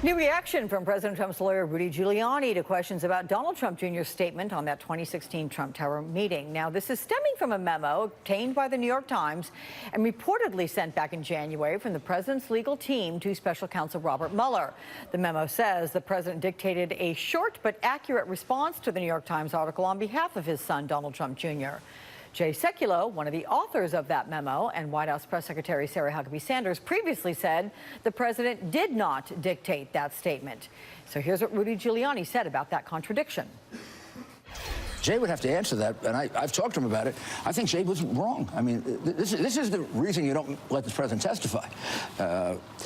New reaction from President Trump's lawyer Rudy Giuliani to questions about Donald Trump Jr.'s statement on that 2016 Trump Tower meeting. Now, this is stemming from a memo obtained by the New York Times and reportedly sent back in January from the president's legal team to special counsel Robert Mueller. The memo says the president dictated a short but accurate response to the New York Times article on behalf of his son, Donald Trump Jr. Jay Sekulow, one of the authors of that memo, and White House Press Secretary Sarah Huckabee Sanders previously said the president did not dictate that statement. So here's what Rudy Giuliani said about that contradiction. Jay would have to answer that, and I've talked to him about it. I think Jay was wrong. I mean, this is the reason you don't let the president testify.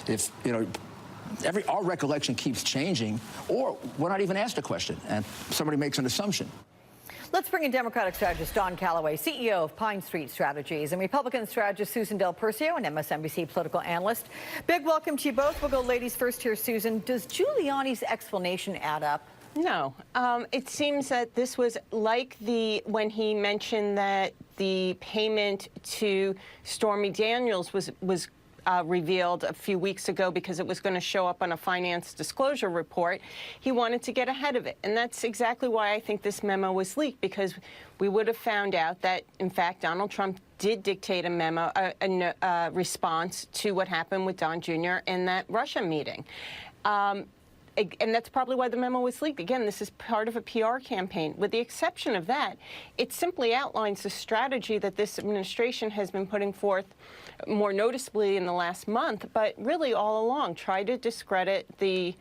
If, you know, our recollection keeps changing, or we're not even asked a question, and somebody makes an assumption. Let's bring in Democratic strategist Don Calloway, CEO of Pine Street Strategies, and Republican strategist Susan Del Percio, an MSNBC political analyst. Big welcome to you both. We'll go ladies first here, Susan. Does Giuliani's explanation add up? No. It seems that this was like when he mentioned that the payment to Stormy Daniels was revealed a few weeks ago because it was going to show up on a finance disclosure report. He wanted to get ahead of it. And that's exactly why I think this memo was leaked, because we would have found out that, in fact, Donald Trump did dictate a memo, a response to what happened with Don Jr. in that Russia meeting. And that's probably why the memo was leaked. Again, this is part of a PR campaign. With the exception of that, it simply outlines the strategy that this administration has been putting forth more noticeably in the last month, but really all along. Try to discredit the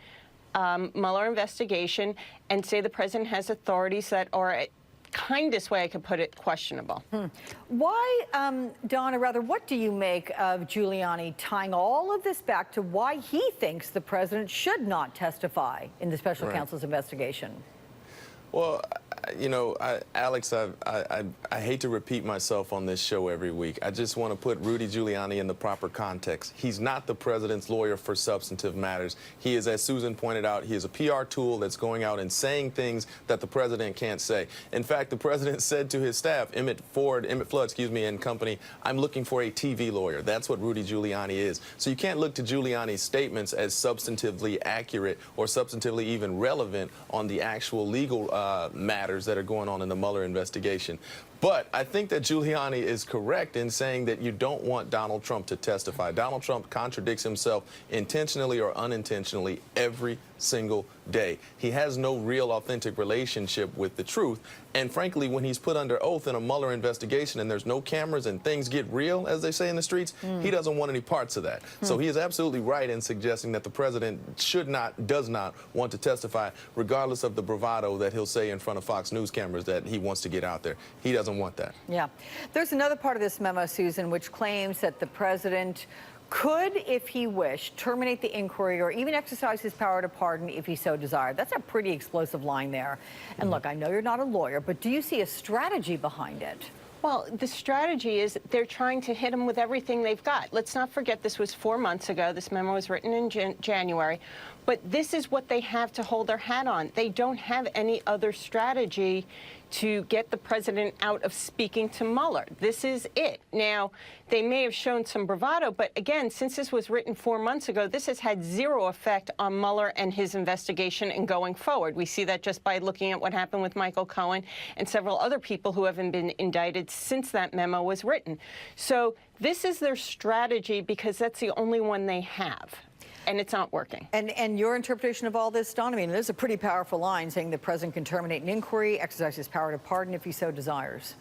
Mueller investigation and say the president has authorities that are, kindest way I could put it, questionable. Why, Don, or rather, what do you make of Giuliani tying all of this back to why he thinks the president should not testify in the special counsel's investigation? Well, you know, Alex, I hate to repeat myself on this show every week. I just want to put Rudy Giuliani in the proper context. He's not the president's lawyer for substantive matters. He is, as Susan pointed out, he is a PR tool that's going out and saying things that the president can't say. In fact, the president said to his staff, Emmett Flood, and company, I'm looking for a TV lawyer. That's what Rudy Giuliani is. So you can't look to Giuliani's statements as substantively accurate or substantively even relevant on the actual legal matters that are going on in the Mueller investigation. But I think that Giuliani is correct in saying that you don't want Donald Trump to testify. Donald Trump contradicts himself intentionally or unintentionally every single day. He has no real authentic relationship with the truth. And frankly, when he's put under oath in a Mueller investigation and there's no cameras and things get real, as they say in the streets, he doesn't want any parts of that. So he is absolutely right in suggesting that the president does not want to testify, regardless of the bravado that he'll say in front of Fox News cameras that he wants to get out there. He doesn't want that. Yeah. There's another part of this memo, Susan, which claims that the president could, if he wished, terminate the inquiry or even exercise his power to pardon if he so desired. That's a pretty explosive line there. And look, I know you're not a lawyer, but do you see a strategy behind it? Well, the strategy is they're trying to hit him with everything they've got. Let's not forget this was 4 months ago. This memo was written in January. But this is what they have to hold their hat on. They don't have any other strategy to get the president out of speaking to Mueller. This is it. Now, they may have shown some bravado, but again, since this was written 4 months ago, this has had zero effect on Mueller and his investigation and going forward. We see that just by looking at what happened with Michael Cohen and several other people who haven't been indicted since that memo was written. So this is their strategy because that's the only one they have. And it's not working. And your interpretation of all this, Don? I mean, there's a pretty powerful line saying the president can terminate an inquiry, exercise his power to pardon if he so desires.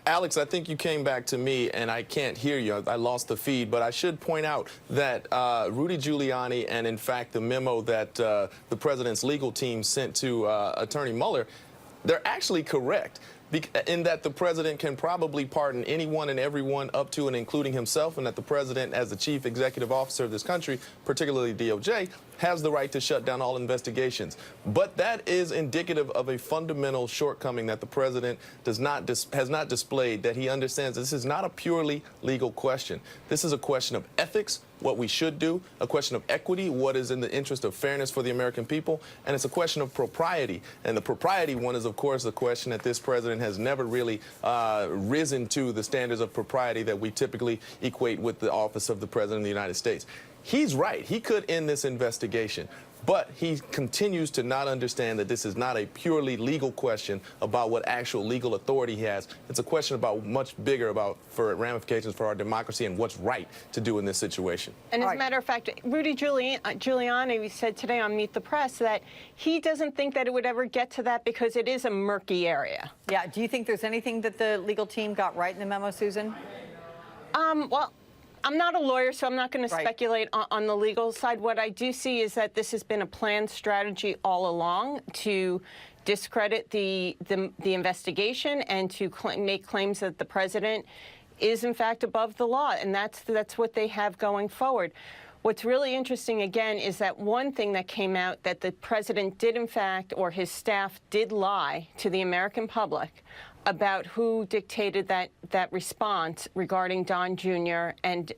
Alex, I think you came back to me, and I can't hear you. I lost the feed, but I should point out that Rudy Giuliani and, in fact, the memo that the president's legal team sent to Attorney Mueller, they're actually correct. In that the president can probably pardon anyone and everyone up to and including himself, and that the president, as the chief executive officer of this country, particularly DOJ, has the right to shut down all investigations. But that is indicative of a fundamental shortcoming that the president has not displayed, that he understands this is not a purely legal question. This is a question of ethics, what we should do, a question of equity, what is in the interest of fairness for the American people, and it's a question of propriety. And the propriety one is, of course, the question that this president has never really risen to the standards of propriety that we typically equate with the office of the President of the United States. He's right. He could end this investigation. But he continues to not understand that this is not a purely legal question about what actual legal authority he has. It's a question about much bigger for ramifications for our democracy and what's right to do in this situation. And as a matter of fact, Rudy Giuliani said today on Meet the Press that he doesn't think that it would ever get to that because it is a murky area. Yeah. Do you think there's anything that the legal team got right in the memo, Susan? Well, I'm not a lawyer, so I'm not going to speculate on the legal side. What I do see is that this has been a planned strategy all along to discredit the investigation and to make claims that the president is, in fact, above the law. And that's what they have going forward. What's really interesting, again, is that one thing that came out that the president did, in fact, or his staff did lie to the American public about who dictated that response regarding Don Jr. and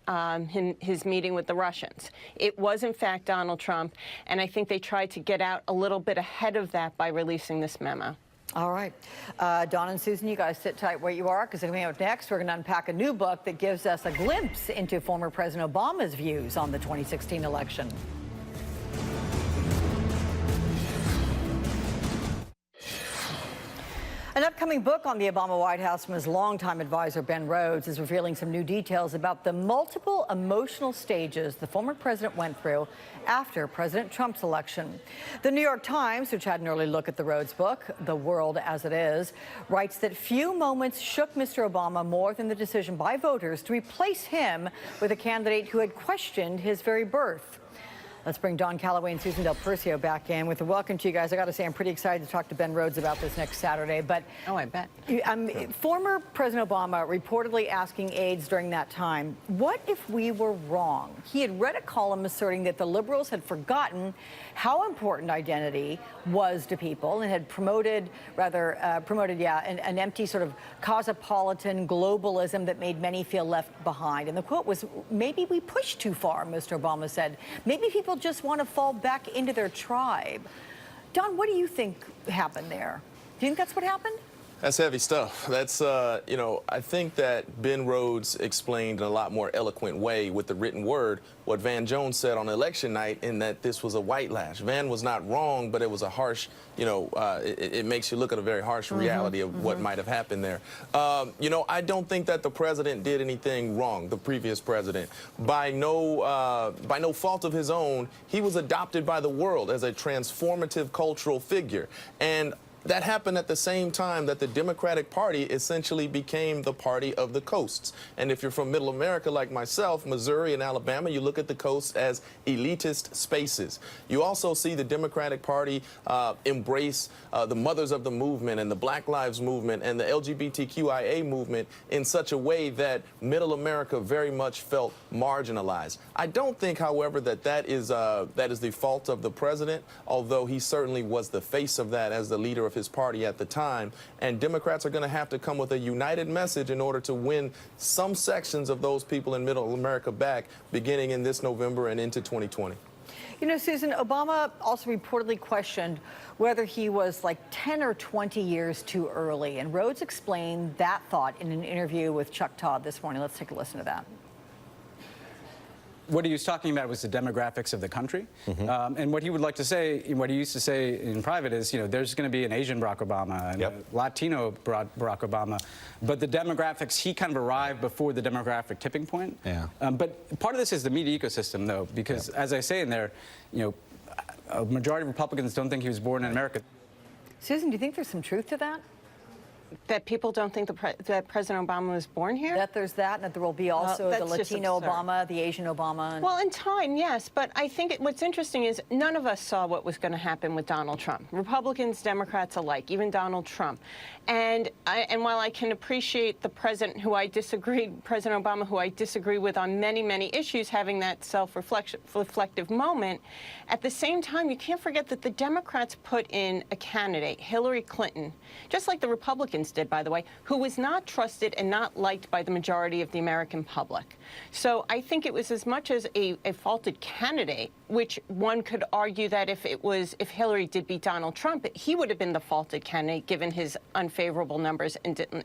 his meeting with the Russians. It was, in fact, Donald Trump, and I think they tried to get out a little bit ahead of that by releasing this memo. All right. Don and Susan, you guys sit tight where you are, because coming out next, we're going to unpack a new book that gives us a glimpse into former President Obama's views on the 2016 election. An upcoming book on the Obama White House from his longtime advisor, Ben Rhodes, is revealing some new details about the multiple emotional stages the former president went through after President Trump's election. The New York Times, which had an early look at the Rhodes book, The World as It Is, writes that few moments shook Mr. Obama more than the decision by voters to replace him with a candidate who had questioned his very birth. Let's bring Don Calloway and Susan Del Percio back in with a welcome to you guys. I got to say, I'm pretty excited to talk to Ben Rhodes about this next Saturday. But oh, I bet. Former President Obama reportedly asking aides during that time, what if we were wrong? He had read a column asserting that the liberals had forgotten how important identity was to people and had promoted an empty sort of cosmopolitan globalism that made many feel left behind. And the quote was, maybe we pushed too far, Mr. Obama said. Maybe people just want to fall back into their tribe. Don, what do you think happened there? Do you think that's what happened? That's heavy stuff. That's, I think that Ben Rhodes explained in a lot more eloquent way with the written word what Van Jones said on election night, in that this was a white lash. Van was not wrong, but it was a harsh, it makes you look at a very harsh reality of what might have happened there. I don't think that the president did anything wrong, the previous president. By no fault of his own, he was adopted by the world as a transformative cultural figure. And that happened at the same time that the Democratic Party essentially became the party of the coasts. And if you're from Middle America like myself, Missouri and Alabama, you look at the coasts as elitist spaces. You also see the Democratic Party embrace the mothers of the movement and the Black Lives Movement and the LGBTQIA movement in such a way that Middle America very much felt marginalized. I don't think, however, that is the fault of the president, although he certainly was the face of that as the leader of his party at the time. And Democrats are going to have to come with a united message in order to win some sections of those people in Middle America back, beginning in this November and into 2020. You know, Susan, Obama also reportedly questioned whether he was like 10 or 20 years too early. And Rhodes explained that thought in an interview with Chuck Todd this morning. Let's take a listen to that. What he was talking about was the demographics of the country. And what he would like to say, what he used to say in private is, there's going to be an Asian Barack Obama and a Latino Barack Obama. But the demographics, he kind of arrived before the demographic tipping point. But part of this is the media ecosystem, though, because as I say in there, a majority of Republicans don't think he was born in America. Susan, do you think there's some truth to that? That people don't think that President Obama was born here? That there's that, and that there will be also the Latino Obama, the Asian Obama. Well, in time, yes. But I think what's interesting is none of us saw what was going to happen with Donald Trump. Republicans, Democrats alike, even Donald Trump. And while I can appreciate the president President Obama, who I disagree with on many, many issues, having that self-reflective moment, at the same time, you can't forget that the Democrats put in a candidate, Hillary Clinton, just like the Republicans Republicans did, by the way, who was not trusted and not liked by the majority of the American public. So I think it was as much as a faulted candidate, which one could argue that if Hillary did beat Donald Trump, he would have been the faulted candidate given his unfavorable numbers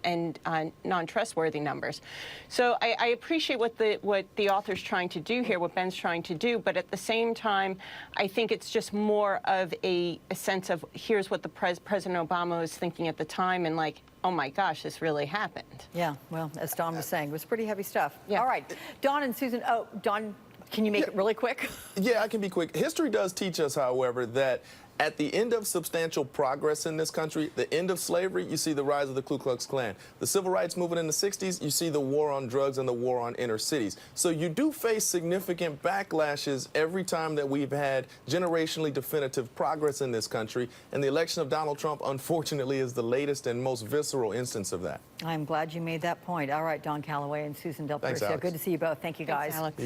and non-trustworthy numbers. So I appreciate what the author's trying to do here, what Ben's trying to do, but at the same time, I think it's just more of a sense of here's what the President Obama was thinking at the time, and like, oh my gosh, this really happened. Yeah, well, as Don was saying, it was pretty heavy stuff. Yeah. All right, Don and Susan. Oh, Don, can you make it really quick? Yeah, I can be quick. History does teach us, however, that at the end of substantial progress in this country, the end of slavery, you see the rise of the Ku Klux Klan. The civil rights movement in the 60s, you see the war on drugs and the war on inner cities. So you do face significant backlashes every time that we've had generationally definitive progress in this country. And the election of Donald Trump, unfortunately, is the latest and most visceral instance of that. I'm glad you made that point. All right, Don Calloway and Susan Del Thanks, Percio. Alex. Good to see you both. Thank you, guys. Thanks, Alex.